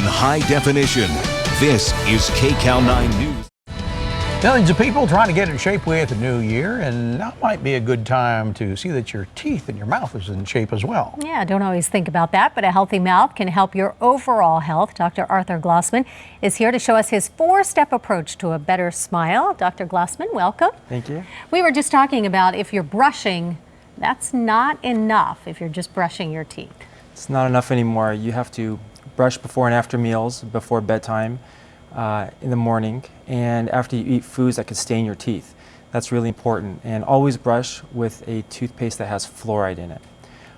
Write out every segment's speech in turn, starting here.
in high definition. This is KCAL 9 News. Millions of people trying to get in shape with the new year, and now might be a good time to see that your teeth and your mouth is in shape as well. Yeah, don't always think about that, but a healthy mouth can help your overall health. Dr. Arthur Glosman is here to show us his 4-step approach to a better smile. Dr. Glosman, welcome. Thank you. We were just talking about if you're brushing, that's not enough if you're just brushing your teeth. It's not enough anymore. You have to brush before and after meals, before bedtime, in the morning, and after you eat foods that could stain your teeth. That's really important. And always brush with a toothpaste that has fluoride in it.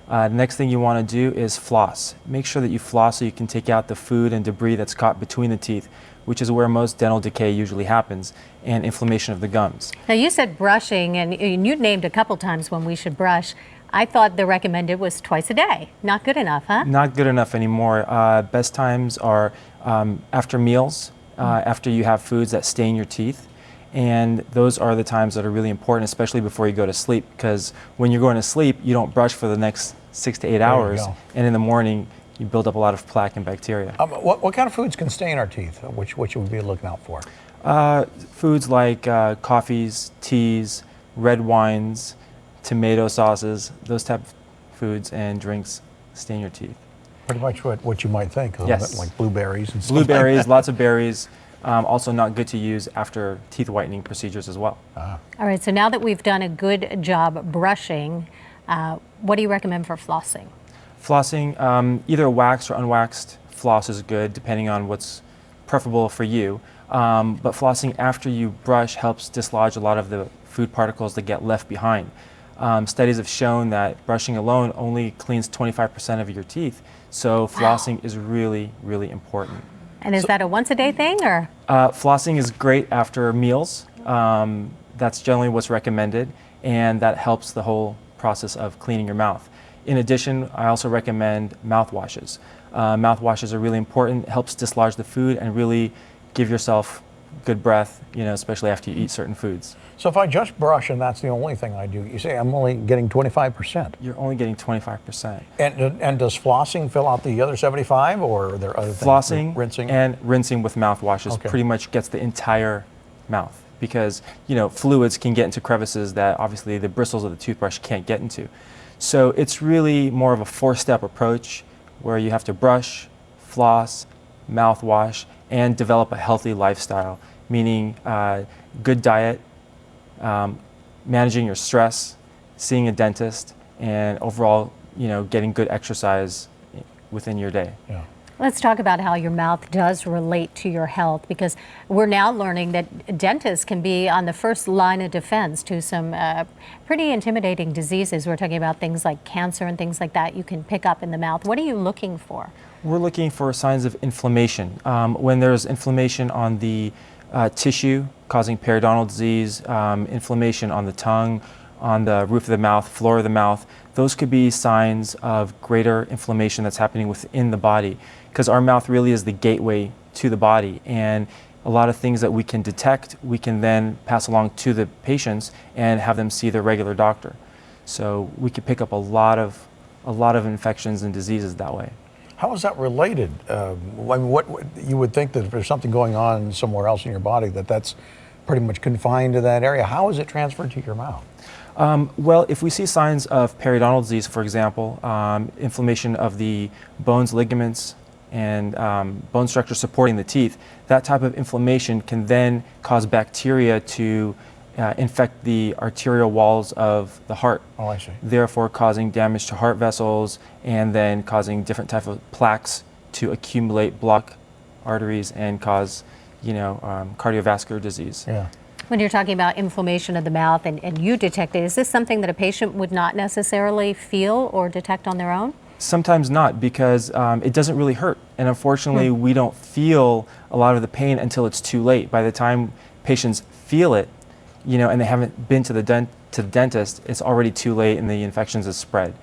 The next thing you want to do is floss. Make sure that you floss so you can take out the food and debris that's caught between the teeth, which is where most dental decay usually happens, and inflammation of the gums. Now you said brushing, and you named a couple times when we should brush. I thought the recommended was twice a day. Not good enough, huh? Not good enough anymore. Best times are after meals, after you have foods that stain your teeth. And those are the times that are really important, especially before you go to sleep, because when you're going to sleep, you don't brush for the next 6 to 8 hours. And in the morning, you build up a lot of plaque and bacteria. What kind of foods can stain our teeth? Which you would be looking out for? Foods like coffees, teas, red wines, tomato sauces, those type of foods and drinks stain your teeth. Pretty much what you might think, yes. Like blueberries and stuff. Blueberries, like lots of berries. Also not good to use after teeth whitening procedures as well. All right, so now that we've done a good job brushing, what do you recommend for flossing? Flossing, either waxed or unwaxed floss is good, depending on what's preferable for you. But flossing after you brush helps dislodge a lot of the food particles that get left behind. Studies have shown that brushing alone only cleans 25% of your teeth, so flossing is really, really important. And is that a once-a-day thing, or? Flossing is great after meals. That's generally what's recommended, and that helps the whole process of cleaning your mouth. In addition, I also recommend mouthwashes. Mouthwashes are really important. It helps dislodge the food and really give yourself good breath, especially after you eat certain foods. So if I just brush and that's the only thing I do, you say I'm only getting 25%. You're only getting 25%. And does flossing fill out the other 75, or are there other things? Flossing rinsing? And rinsing with mouthwashes pretty much gets the entire mouth, because fluids can get into crevices that obviously the bristles of the toothbrush can't get into. So it's really more of a 4-step approach where you have to brush, floss, mouthwash, and develop a healthy lifestyle, meaning good diet, managing your stress, seeing a dentist, and overall, getting good exercise within your day. Yeah. Let's talk about how your mouth does relate to your health, because we're now learning that dentists can be on the first line of defense to some pretty intimidating diseases. We're talking about things like cancer and things like that you can pick up in the mouth. What are you looking for? We're looking for signs of inflammation. When there's inflammation on the tissue causing periodontal disease, inflammation on the tongue, on the roof of the mouth, floor of the mouth, those could be signs of greater inflammation that's happening within the body, because our mouth really is the gateway to the body, and a lot of things that we can detect, we can then pass along to the patients and have them see their regular doctor. So we could pick up a lot of infections and diseases that way. How is that related? What you would think that if there's something going on somewhere else in your body, that's pretty much confined to that area. How is it transferred to your mouth? Well, if we see signs of periodontal disease, for example, inflammation of the bones, ligaments, and bone structure supporting the teeth, that type of inflammation can then cause bacteria to infect the arterial walls of the heart. Oh, I see. Therefore causing damage to heart vessels, and then causing different types of plaques to accumulate, block arteries, and cause cardiovascular disease. Yeah. When you're talking about inflammation of the mouth and you detect it, is this something that a patient would not necessarily feel or detect on their own? Sometimes not, because it doesn't really hurt. And unfortunately, we don't feel a lot of the pain until it's too late. By the time patients feel it, and they haven't been to the dentist, it's already too late and the infections have spread.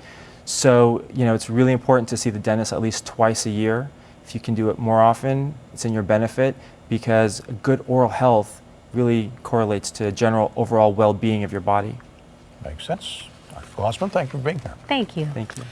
So, it's really important to see the dentist at least twice a year. If you can do it more often, it's in your benefit, because good oral health really correlates to general overall well-being of your body. Makes sense. Dr. Glosman, thank you for being here. Thank you. Thank you.